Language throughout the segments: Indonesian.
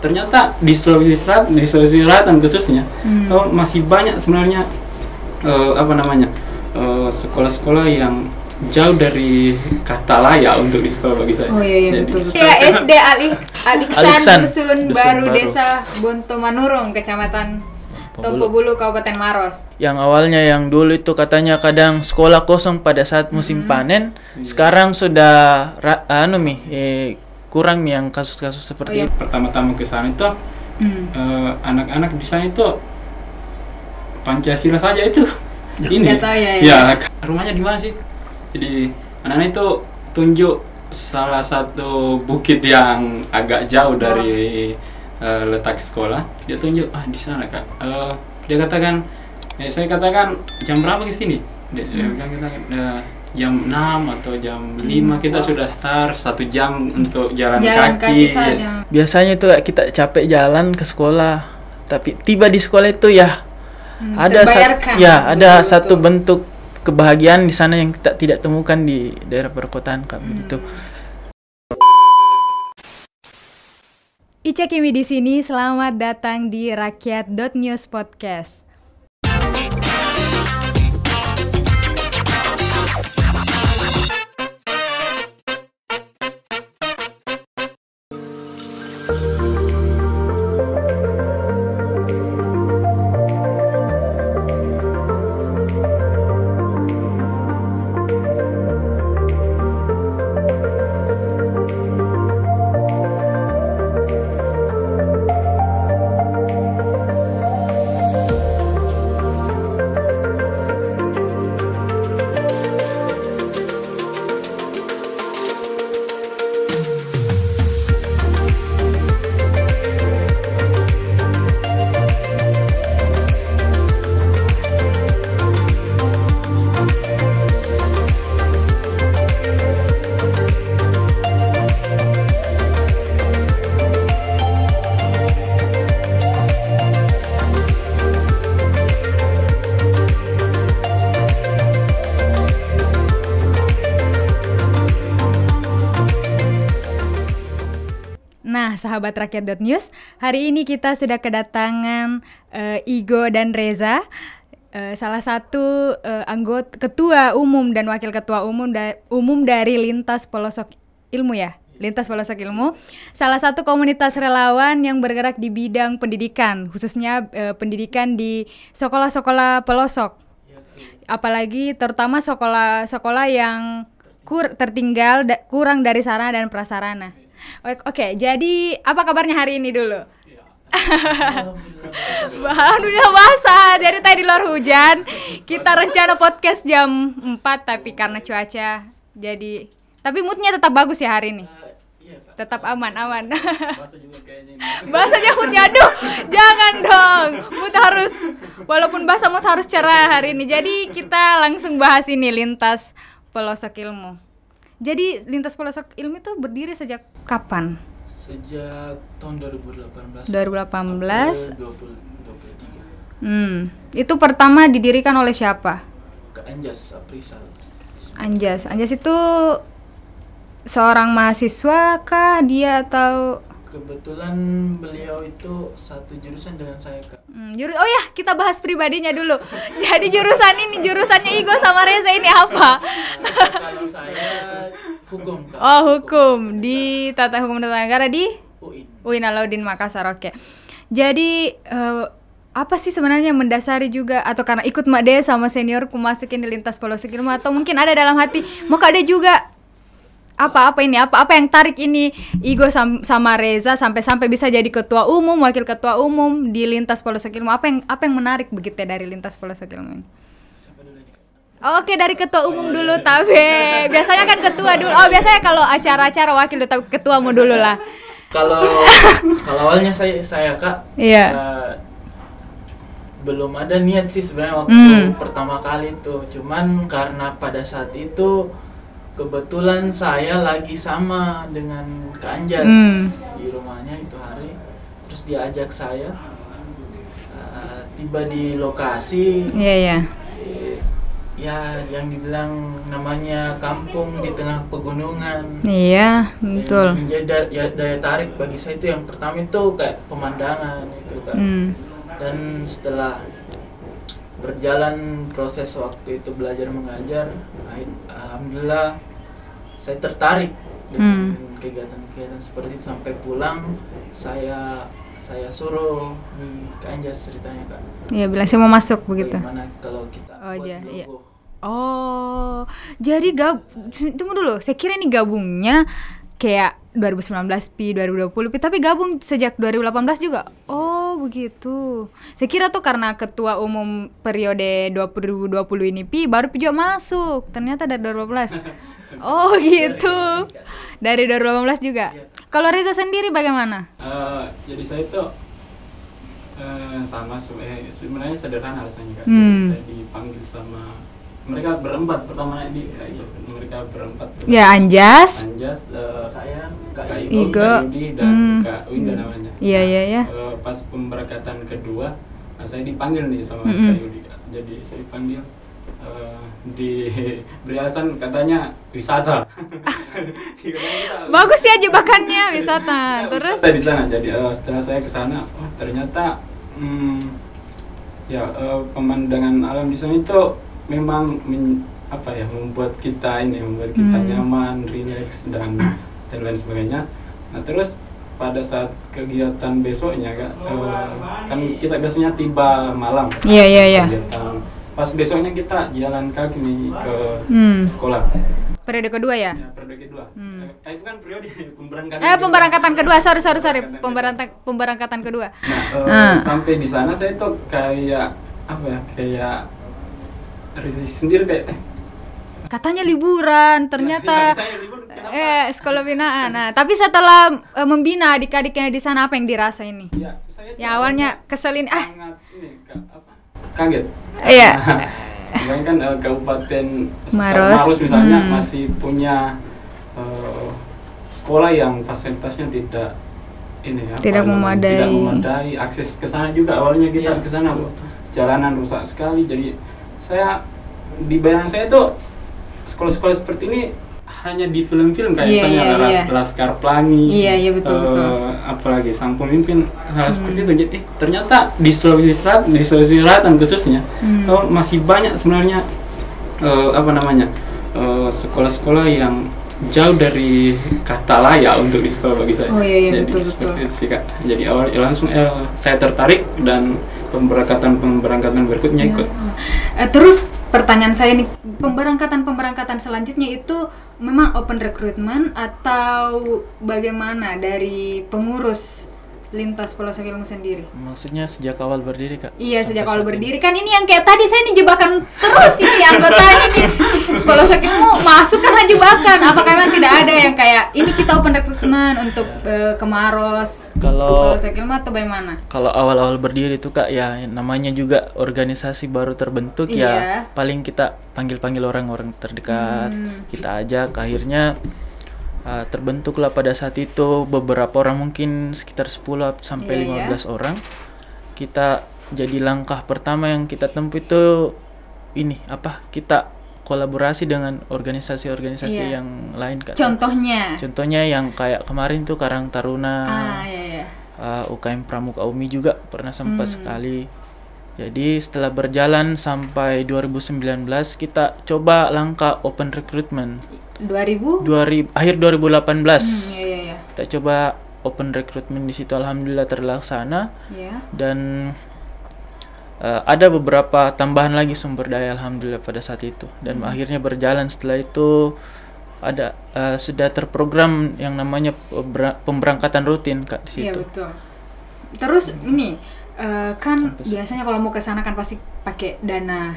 ternyata di Sulawesi Selatan khususnya masih banyak sebenarnya sekolah-sekolah yang jauh dari kata layak untuk di sekolah bagi saya. Oh iya Jadi, betul. Ya SD Aliksan Dusun Baru Desa Bonto Manurung, Kecamatan Tompo Bulu, Kabupaten Maros. Yang awalnya yang dulu itu katanya kadang sekolah kosong pada saat musim panen, sekarang sudah kurang yang kasus-kasus seperti itu. Pertama-tama ke sana itu anak-anak di sana itu Pancasila saja itu. Ini. Ya, rumahnya di mana sih? Jadi anak-anak itu tunjuk salah satu bukit yang agak jauh dari letak sekolah. Dia tunjuk, di sana Kak. Dia katakan, saya katakan jam berapa ke sini? Dia bilang jam 6 atau jam 5 kita sudah start 1 jam untuk jalan kaki saja. Biasanya itu kita capek jalan ke sekolah, tapi tiba di sekolah itu ya ada satu bentuk kebahagiaan di sana yang kita tidak temukan di daerah perkotaan kami gitu. Ica Kimi di sini, selamat datang di Rakyat.News Podcast. Nah, sahabat Rakyat.News, hari ini kita sudah kedatangan Igo dan Reza, salah satu anggota ketua umum dan wakil ketua umum dari Lintas Pelosok Ilmu ya. Lintas Pelosok Ilmu, salah satu komunitas relawan yang bergerak di bidang pendidikan, khususnya pendidikan di sekolah-sekolah pelosok. Apalagi terutama sekolah-sekolah yang tertinggal, kurang dari sarana dan prasarana. Oke, jadi apa kabarnya hari ini dulu? Alhamdulillah basah. Jadi tadi di luar hujan. Kita rencana podcast jam 4 tapi karena cuaca jadi. Tapi moodnya tetap bagus ya hari ini. Tetap aman. Basahnya moodnya, aduh, jangan dong. Mood harus, walaupun basah mood harus cerah hari ini. Jadi kita langsung bahas ini Lintas Pelosok Ilmu. Jadi Lintas Pelosok Ilmu itu berdiri sejak kapan? Sejak tahun 2018. 2018. 2023. Itu pertama didirikan oleh siapa? Kak Anjas Aprisal. Anjas itu seorang mahasiswa kah dia atau? Kebetulan beliau itu satu jurusan dengan saya, Kak. Oh ya, kita bahas pribadinya dulu. Jadi jurusannya Igo sama Reza ini apa? Kalau saya hukum, Kak. Oh, hukum di Tata Hukum Tata Negara di UIN Alauddin Makassar. Oke. Jadi apa sih sebenarnya mendasari juga, atau karena ikut Mak De sama seniorku masukin di Lintas Pelosok Ilmu, atau mungkin ada dalam hati mau Kak De juga apa yang tarik ini Igo sama Reza sampai bisa jadi ketua umum, wakil ketua umum di Lintas Pelosok Ilmu? Apa yang menarik begitu dari Lintas Pelosok Ilmu ini? Oke, dari ketua umum dulu, tapi biasanya kan ketua dulu. Oh, biasanya kalau acara-acara wakil dulu, ketuamu dulu lah. Kalau awalnya saya Kak, iya. Belum ada niat sih sebenarnya waktu pertama kali itu. Cuman karena pada saat itu kebetulan saya lagi sama dengan Kak Anjas di rumahnya itu hari, terus dia ajak saya tiba di lokasi. Iya. ya yang dibilang namanya kampung di tengah pegunungan. Iya, betul. Menjadi daya tarik bagi saya itu yang pertama itu kayak pemandangan itu kan. Dan setelah berjalan proses waktu itu belajar mengajar, alhamdulillah saya tertarik dengan kegiatan-kegiatan seperti itu. Sampai pulang saya suruh ke Anjas ceritanya Kak. Iya, bilang saya mau masuk begitu. Bagaimana kalau kita buat iya. logo. Oh, jadi tunggu dulu. Saya kira ini gabungnya kayak 2019 pi 2020 pi, tapi gabung sejak 2018 juga. Oh, begitu. Saya kira tuh karena ketua umum periode 2020 ini pi baru pi juga masuk. Ternyata dari 2018. Oh, gitu. Dari 2018 juga. Kalau Reza sendiri bagaimana? Jadi saya tuh sama sebenarnya sederhana rasanya Kak. Jadi saya dipanggil sama mereka berempat pertama mereka berempat. Ya, Anjas, Saya Kak Igo, Kak Yudi dan Kak Winda namanya. Iya. Pas pemberangkatan kedua, saya dipanggil nih sama Kak Yudi. Jadi saya dipanggil di Beriasan katanya wisata. Bagus ya jebakannya wisata. Terus wisata di sana. Jadi setelah saya ke sana, ternyata pemandangan alam di sana itu memang membuat kita nyaman, rileks dan lain sebagainya. Nah, terus pada saat kegiatan besoknya kan kita biasanya tiba malam. Iya. Pas besoknya kita jalan kaki nih ke sekolah. Periode kedua ya? Ya, periode kedua. Itu kan periode pemberangkatan. Pemberangkatan kedua. Sorry. Pemberangkatan kedua. Nah, sampai di sana saya tuh kayak risih sendiri kayak katanya liburan, ternyata sekolah binaan. Nah, tapi setelah membina adik-adiknya di sana, apa yang dirasa ini? Ya, saya awalnya keselin sangat kaget. Iya. Kan Kabupaten Maros misalnya masih punya sekolah yang fasilitasnya tidak memadai, akses ke sana juga awalnya kita ke sana jalanan rusak sekali. Jadi saya di bayangan saya tuh sekolah-sekolah seperti ini hanya di film-film kayak misalnya Laskar Pelangi. Iya betul. Apalagi Sang Pemimpin hal seperti itu. Jadi ternyata di Sulawesi Selatan khususnya masih banyak sebenarnya sekolah-sekolah yang jauh dari kata layak untuk di sekolah bagi saya. Jadi betul. Seperti itu sih Kak. Jadi awal langsung saya tertarik dan pemberangkatan berikutnya ikut. Terus pertanyaan saya nih, pemberangkatan selanjutnya itu memang open recruitment atau bagaimana dari pengurus lintas pelosok ilmu sendiri? Maksudnya sejak awal berdiri Kak? Iya, sejak awal berdiri. Kan ini yang kayak tadi saya nih jebakan terus ini anggotanya nih. Pelosok ilmu masuk karena jebakan. Apakah memang tidak ada yang kayak ini kita open recruitment untuk ke Maros, pelosok ilmu atau bagaimana? Kalau awal-awal berdiri itu Kak ya namanya juga organisasi baru terbentuk ya paling kita panggil-panggil orang-orang terdekat, kita ajak, akhirnya terbentuklah pada saat itu beberapa orang, mungkin sekitar 10 sampai 15 orang. Kita jadi langkah pertama yang kita tempuh itu kita kolaborasi dengan organisasi-organisasi yang lain Kak. Contohnya yang kayak kemarin tuh Karang Taruna, UKM Pramuka Umi juga pernah sempat sekali. Jadi setelah berjalan sampai 2019 kita coba langkah open recruitment. Akhir 2018. Kita coba open recruitment di situ, alhamdulillah terlaksana. Dan ada beberapa tambahan lagi sumber daya alhamdulillah pada saat itu. Dan akhirnya berjalan setelah itu ada sudah terprogram yang namanya pemberangkatan rutin Kak di situ. Iya betul. Terus ini kan biasanya kalau mau ke sana kan pasti pakai dana.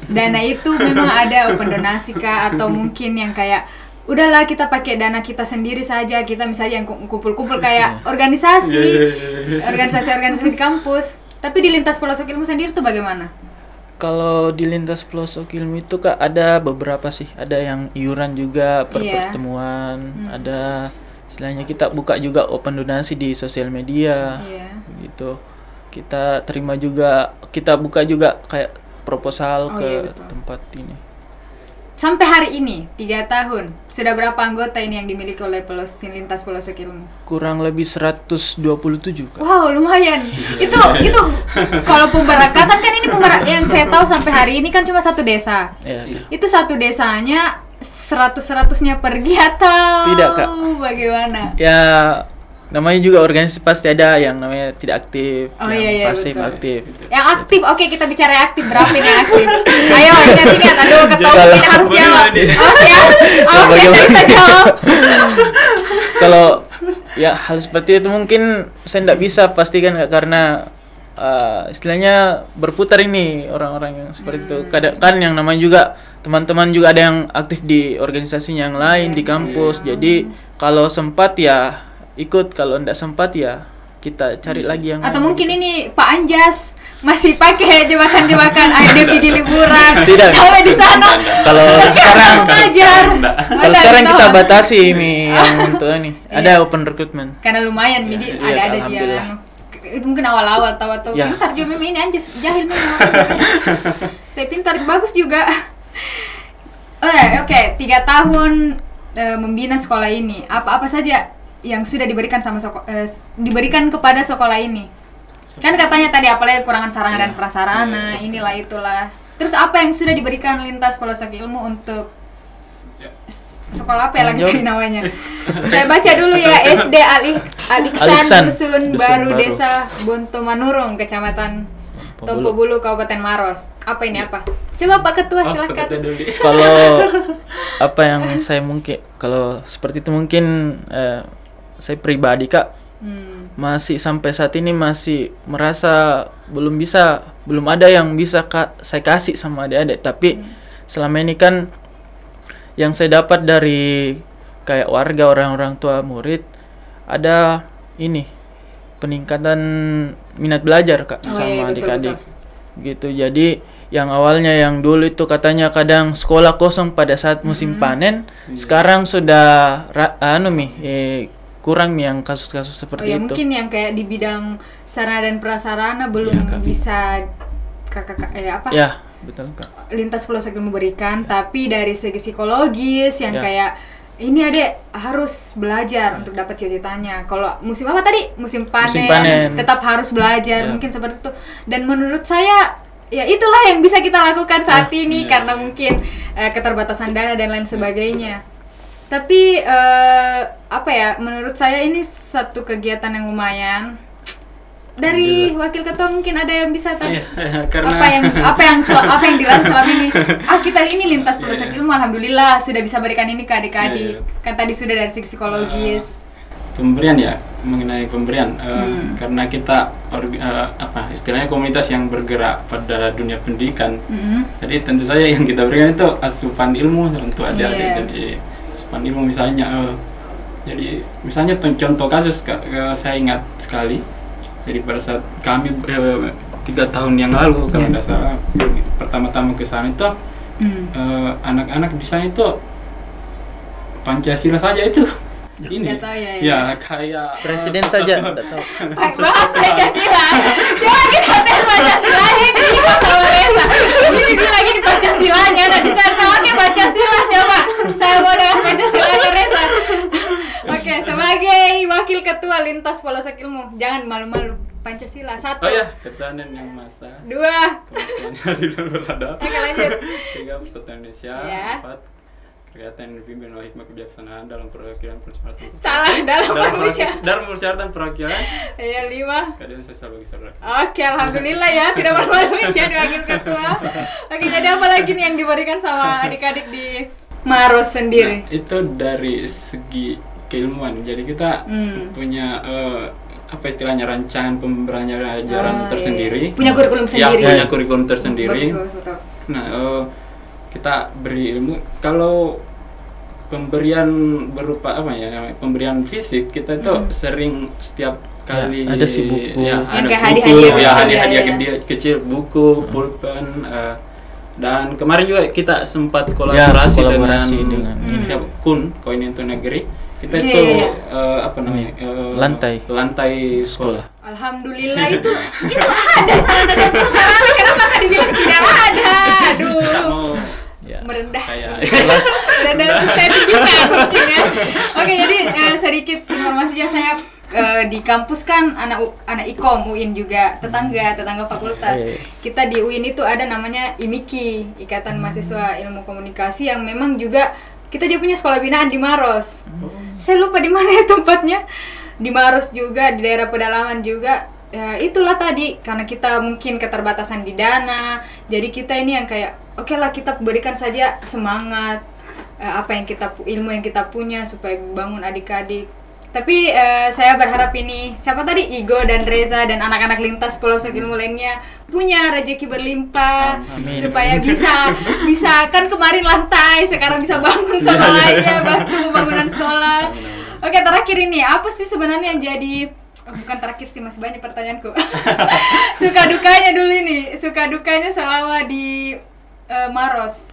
Dana itu memang ada open donasi Kak, atau mungkin yang kayak udahlah kita pakai dana kita sendiri saja, kita misalnya yang kumpul-kumpul kayak organisasi di kampus. Tapi di lintas pelosok ilmu sendiri tuh bagaimana? Kalau di lintas pelosok ilmu itu Kak ada beberapa sih, ada yang iuran juga per pertemuan, ada istilahnya kita buka juga open donasi di sosial media, gitu. Kita terima juga, kita buka juga kayak proposal ke betul. tempat ini. Sampai hari ini 3 tahun sudah berapa anggota ini yang dimiliki oleh lintas pelosok ilmu? Kurang lebih 127 Kak. Wow, lumayan. Itu kalau pemberangkatan kan ini yang saya tahu sampai hari ini kan cuma satu desa. Ya. Itu satu desanya 100-100-nya pergi atau Tidak, Kak. bagaimana? Ya namanya juga organisasi pasti ada yang namanya tidak aktif, Oh, yang iya, pasif betul. aktif. Yang aktif, oke kita bicara yang aktif. Berapa ini yang aktif? Ayo ingat, aduh ketahuan Kalau- ini harus jawab. Awas ya, bagaimana? bisa jawab. Kalau ya hal seperti itu mungkin saya tidak bisa pastikan Kak, karena istilahnya berputar ini orang-orang yang seperti itu. Kadang kan yang namanya juga teman-teman juga ada yang aktif di organisasi yang lain di kampus. Jadi kalau sempat ya ikut, kalau tidak sempat ya kita cari lagi yang Atau lain mungkin begitu. ini Pak Anjas masih pakai jebakan-jebakan akhirnya pergi liburan Tidak. sampai di sana. Kalau sekarang mengajar. Kalau sekarang kita batasi ini yang untuk ini ada open recruitment. Karena lumayan, jadi Iya, ada dia. alhamdulillah. Itu mungkin awal-awal tahu Ya. pintar juga memang ini Anjas jahil memang. Tapi pintar bagus juga. Oke, 3 tahun membina sekolah ini. Apa-apa saja yang sudah diberikan diberikan kepada sekolah ini? Kan katanya tadi apalagi kekurangan sarana dan prasarana, inilah itulah. Terus apa yang sudah diberikan lintas pelosok ilmu untuk sekolah apa ya lagi tadi namanya? Saya baca dulu ya, SD Aliksan Dusun Baru Desa Bonto Manurung, Kecamatan Tompo Bulu, Kabupaten Maros. Apa ini apa? Coba Pak Ketua silakan. Kalau apa yang saya mungkin kalau seperti itu mungkin saya pribadi Kak masih sampai saat ini masih merasa belum ada yang bisa saya kasih sama adik-adik, tapi selama ini kan yang saya dapat dari kayak warga, orang-orang tua murid, ada ini peningkatan minat belajar Kak sama adik-adik gitu. Jadi yang awalnya yang dulu itu katanya kadang sekolah kosong pada saat musim panen, sekarang sudah kurang yang kasus-kasus seperti itu. Mungkin yang kayak di bidang sarana dan prasarana belum bisa Ya, betul Kak. lintas pelosok ilmu berikan, tapi dari segi psikologis yang kayak ini adek harus belajar untuk dapat cita-citanya. Kalau musim apa tadi? Musim panen. Tetap harus belajar, mungkin seperti itu. Dan menurut saya ya itulah yang bisa kita lakukan saat ini karena mungkin keterbatasan dana dan lain sebagainya. Tapi menurut saya ini satu kegiatan yang lumayan. Dari wakil ketua mungkin ada yang bisa tadi karena apa yang dirasakan selama ini. Kita ini lintas pelosok ilmu alhamdulillah sudah bisa berikan ini ke adik-adik. Kan tadi sudah dari segi psikologis. Pemberian ya, mengenai pemberian karena kita istilahnya komunitas yang bergerak pada dunia pendidikan. Jadi tentu saja yang kita berikan itu asupan ilmu untuk adik-adik. Jadi asupan ilmu misalnya jadi misalnya contoh kasus saya ingat sekali. Jadi pada saat kami 3 tahun yang lalu kalau nggak salah pertama-tama ke sana itu anak-anak di sana itu Pancasila saja itu ini kayak presiden saja tidak tahu. Bahas Pancasila. Coba kita tes Pancasilanya ini sama Reza. Ini dia lagi di Pancasilanya dan di sana oke Pancasila coba. Saya mau dengan Pancasilanya Reza. Oke, sebagai wakil ketua lintas pelosok ilmu, jangan malu-malu. Pancasila 1. ketahanan yang masa. 2. Kemanusiaan dari beradab. Oke, lanjut. 3. Persatuan Indonesia. 4. Kegiatan yang dipimpin oleh hikmah kebijaksanaan dalam perwakilan persyaratan. Salah dalam persyaratan perwakilan. 5. Keadaan sosial bagi saudara. Oke, alhamdulillah ya, tidak malu-malu jadi wakil ketua. Oke, jadi apa lagi nih yang diberikan sama adik-adik di Maros sendiri? Nah, itu dari segi keilmuan. Jadi kita punya apa istilahnya rancangan pembelajaran tersendiri. Punya kurikulum sendiri. Ya, punya kurikulum tersendiri. Bagus, betul. Nah, kita beri ilmu. Kalau pemberian berupa pemberian fisik kita itu sering setiap kali ada sih buku. ada kayak buku, hadiah-hadiah kecil, buku, pulpen. Dan kemarin juga kita sempat kolaborasi dengan Kun Koin Itu Negeri. Kita itu apa namanya? Lantai sekolah. Alhamdulillah itu ada sarana dan prasarana, kenapa nggak dibilang tidak ada? Aduh. Merendah. Merendah untuk saya juga mungkin ya. Oke, jadi sedikit informasinya saya di kampus kan anak IKOM UIN juga, tetangga fakultas. Kita di UIN itu ada namanya IMIKI, Ikatan Mahasiswa Ilmu Komunikasi, yang memang juga kita punya sekolah binaan di Maros. Saya lupa di mana ya tempatnya. Di Maros juga, di daerah pedalaman juga. Ya, itulah tadi, karena kita mungkin keterbatasan di dana, jadi kita ini yang kayak oke lah, kita berikan saja semangat ilmu yang kita punya supaya bangun adik-adik. Tapi saya berharap ini siapa tadi, Igo dan Reza dan anak-anak lintas pelosok ilmu lainnya punya rezeki berlimpah. Amin. Supaya bisa kan kemarin lantai, sekarang bisa bangun sekolahnya, bantu pembangunan sekolah. Oke, terakhir ini apa sih sebenarnya yang jadi bukan terakhir sih, masih banyak pertanyaanku. Suka dukanya dulu ini, suka dukanya selama di Maros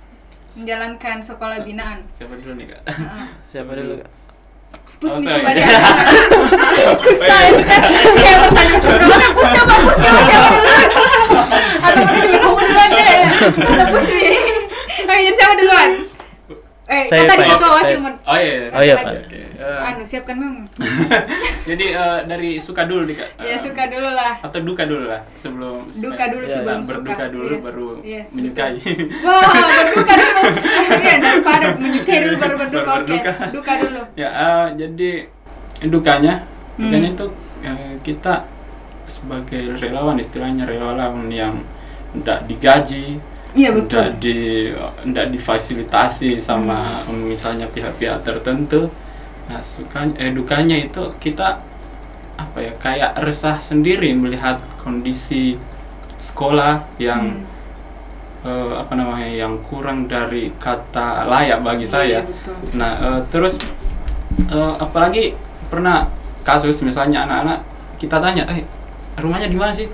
menjalankan sekolah binaan. Siapa dulu nih, Kak? Siapa dulu, Kak? Pus mencoba dia. Susah itu kan. Kayak pertanyaan sebelumnya, Pus coba dulu. Atau mau coba kamu duluan deh. Atau Pus nih. Oke, jadi siapa duluan? Kan tadi ketua wakil. Oh iya, Pak. Siapkan memang. Jadi dari suka dulu nih, Kak. Ya, suka dulu lah. Atau duka dulu lah sebelum duka dulu sebelum suka. Berduka dulu baru menyukai. Wah, berduka dulu. Daripada menyukai dulu baru berduka. Oke, duka dulu. Ya, jadi dukanya itu kita sebagai relawan, istilahnya relawan yang tidak digaji. Iya, betul. Nggak difasilitasi sama misalnya pihak-pihak tertentu. Nah, dukanya itu kita kayak resah sendiri melihat kondisi sekolah yang yang kurang dari kata layak bagi saya. Betul. Nah, terus apalagi pernah kasus misalnya anak-anak kita tanya, rumahnya di mana sih?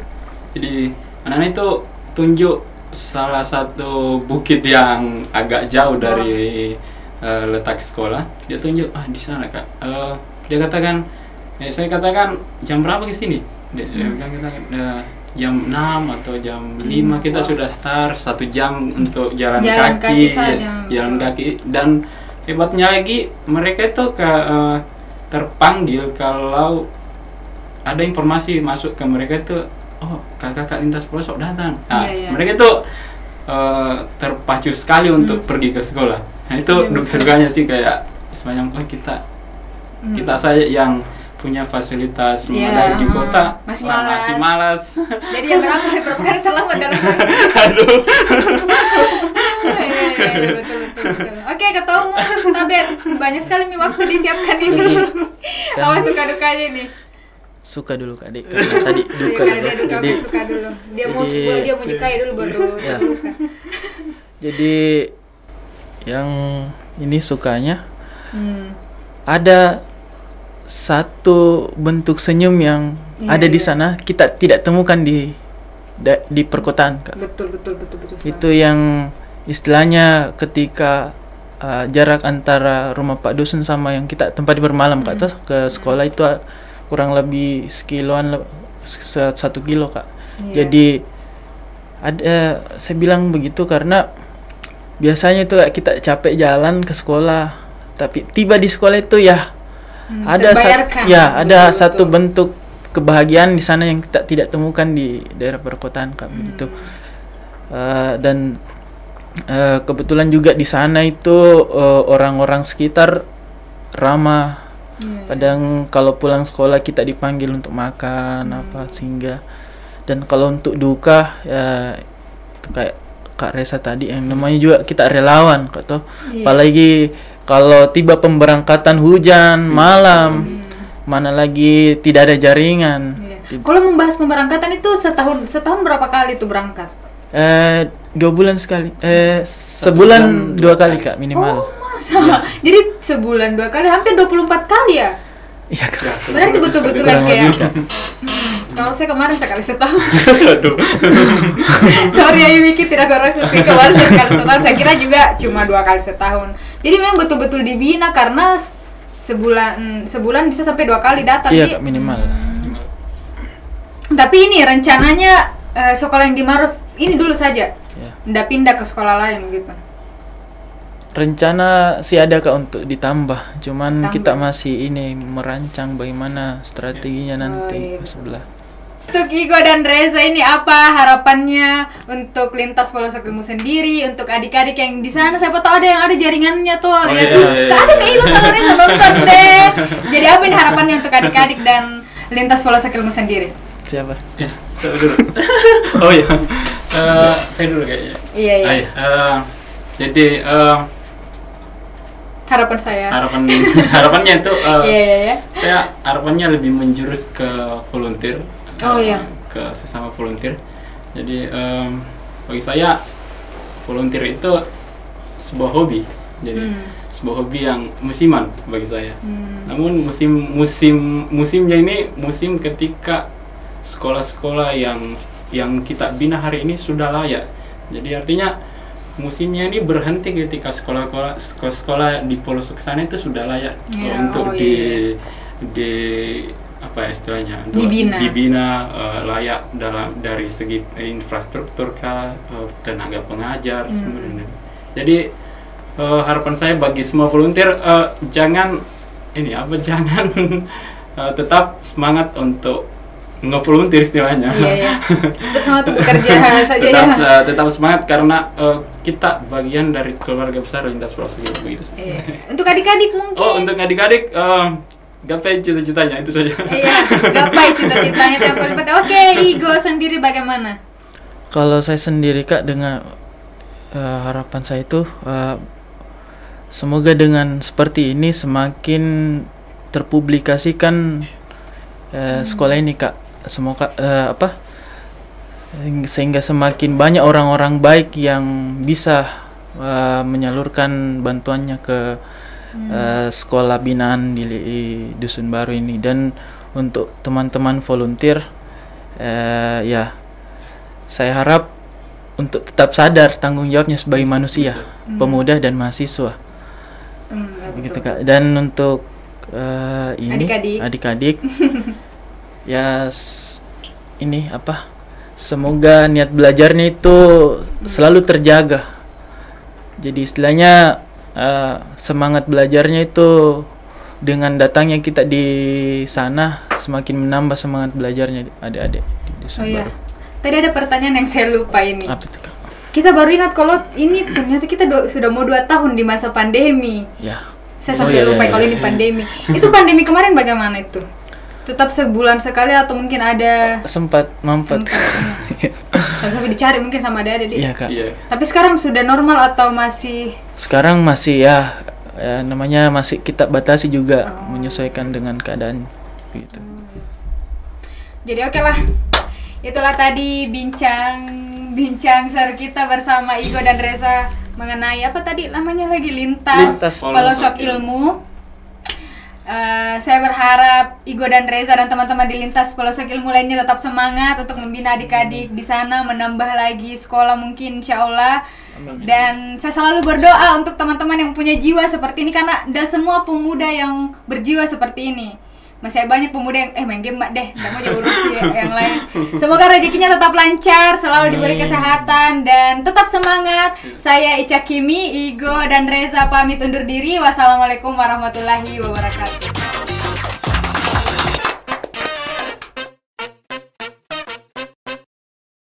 Jadi anak-anak itu tunjuk salah satu bukit yang agak jauh dari letak sekolah. Dia tunjuk, di sana, Kak. Dia katakan, saya katakan jam berapa ke sini? Dia katakan jam 6 atau jam 5 kita sudah start 1 jam untuk jalan kaki saja, jalan kaki. Dan hebatnya lagi mereka itu terpanggil kalau ada informasi masuk ke mereka itu, kakak lintas pelosok datang. Nah, mereka itu terpacu sekali untuk pergi ke sekolah. Nah, itu duka-dukanya sih, kayak semacam kita saja yang punya fasilitas memadai di kota masih malas. Jadi yang berapa kali terlambat dalam aduh. Iya, betul. Oke, ketua umum Tabet, banyak sekali waktu disiapkan ini. Awas suka dukanya ini. Suka dulu, Kak Dek, karena tadi duka dulu. Dia suka dulu. Dia mau menyukai dulu baru terluka. Jadi yang ini sukanya ada satu bentuk senyum yang ada di sana kita tidak temukan di perkotaan, Kak. Betul. Itu yang istilahnya ketika jarak antara rumah Pak Dusun sama yang kita tempat bermalam, Kak, ke sekolah itu kurang lebih 1 kilo, Kak. Jadi saya bilang begitu karena biasanya itu kita capek jalan ke sekolah, tapi tiba di sekolah itu ada satu bentuk kebahagiaan di sana yang kita tidak temukan di daerah perkotaan, Kak, begitu. Dan kebetulan juga di sana itu orang-orang sekitar ramah. Kadang kalau pulang sekolah kita dipanggil untuk makan sehingga. Dan kalau untuk duka itu kayak Kak Reza tadi yang namanya juga kita relawan, Kak, toh. Apalagi kalau tiba pemberangkatan hujan malam, mana lagi tidak ada jaringan. Kalau membahas pemberangkatan itu setahun berapa kali itu berangkat? 2 bulan sekali. Sebulan 2 kali, Kak, minimal. Masa? Jadi sebulan 2 kali, hampir 24 kali ya? Iya, Kak. Berarti betul-betul kayak kalau saya kemarin sekali setahun. Sorry ya, Wiki tidak koreksi, kemarin sekali setahun. Saya kira juga cuma 2 kali setahun. Jadi memang betul-betul dibina karena sebulan bisa sampai 2 kali datang. Iya, minimal. Tapi ini rencananya sekolah yang di Maros ini dulu saja, nggak pindah ke sekolah lain gitu. Rencana sih ada Kak untuk ditambah, cuman kita masih ini merancang bagaimana strateginya nanti ke sebelah. Untuk Igo dan Reza ini apa harapannya untuk lintas pelosok ilmu sendiri, untuk adik-adik yang di sana? Siapa tahu ada yang ada jaringannya tuh, lihat tuh, ada ke Igo sama Reza nonton deh. Jadi apa ini harapannya untuk adik-adik dan lintas pelosok ilmu sendiri? Siapa? Ya, saya dulu. Oh iya, saya dulu kayaknya. Iya. Jadi harapannya itu saya harapannya lebih menjurus ke volunteer. Ke sesama volunteer. Jadi bagi saya volunteer itu sebuah hobi. Jadi sebuah hobi yang musiman bagi saya. Namun musimnya ini musim ketika sekolah-sekolah yang kita bina hari ini sudah layak. Jadi artinya musimnya ini berhenti ketika sekolah-sekolah di pelosok sana itu sudah layak untuk di apa istilahnya untuk dibina layak dari segi infrastruktur tenaga pengajar sebenarnya. Jadi harapan saya bagi semua volunteer jangan tetap semangat untuk nge-volunteer istilahnya. Tetap semangat untuk kerja saja. Tetap semangat karena kita bagian dari keluarga besar lintas pelosok begitu. Untuk adik-adik mungkin. Untuk adik-adik gapai cita-citanya itu saja. Gapai cita-citanya yang paling penting. Oke, Igo sendiri bagaimana? Kalau saya sendiri Kak, dengan harapan saya itu semoga dengan seperti ini semakin terpublikasikan sekolah ini Kak. Semoga sehingga semakin banyak orang-orang baik yang bisa menyalurkan bantuannya ke sekolah binaan di Dusun Baru ini. Dan untuk teman-teman volunteer saya harap untuk tetap sadar tanggung jawabnya sebagai manusia, pemuda dan mahasiswa. Begitu Kak. Dan untuk ini adik-adik semoga niat belajarnya itu selalu terjaga. Jadi istilahnya semangat belajarnya itu dengan datangnya kita di sana semakin menambah semangat belajarnya adik-adik di Baru. Tadi ada pertanyaan yang saya lupa ini. Apa itu Kak? Kita baru ingat kalau ini ternyata kita sudah mau 2 tahun di masa pandemi. Saya sampai lupa kalau ini pandemi. Itu pandemi kemarin bagaimana itu? Tetap sebulan sekali atau mungkin ada sempat mampet. Sampai dicari mungkin sama adik-adik. Iya Kak. Tapi sekarang sudah normal atau masih? Sekarang masih namanya masih kita batasi juga menyesuaikan dengan keadaan gitu. Jadi oke lah. Itulah tadi bincang seru kita bersama Igo dan Reza mengenai apa tadi namanya lagi lintas pelosok ilmu. Saya berharap Igo dan Reza dan teman-teman di lintas pelosok ilmu lainnya tetap semangat untuk membina adik-adik di sana, menambah lagi sekolah mungkin insya Allah. Dan saya selalu berdoa untuk teman-teman yang punya jiwa seperti ini karena tidak semua pemuda yang berjiwa seperti ini. Masih banyak pemuda yang main game deh, nggak mau urus yang lain. Semoga rezekinya tetap lancar, selalu diberi kesehatan dan tetap semangat. Saya Ica Kimi, Igo dan Reza pamit undur diri. Wassalamualaikum warahmatullahi wabarakatuh.